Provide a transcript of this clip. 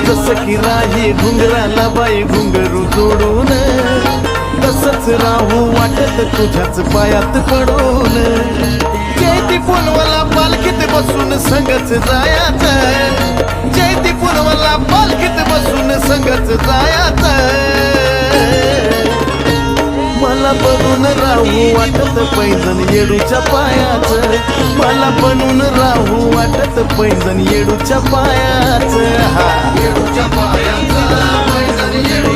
जसं की राही घुंगराला बाई घुंगरू जोडून, तसंच राहू वाटत तुझ्याच पायात पडून. जयती पुनवला पालखीत बसून संगच जायाचं, जयती पुनवला पालखीत बसून संगच जायाचं. मला बनून राहू वाटत पैंजण येडूच्या पायाचं, मला बनून राहू वाटत पैंजण येडूच्या पायाचं. हा येडूच्या पायाचं पैंजण येडू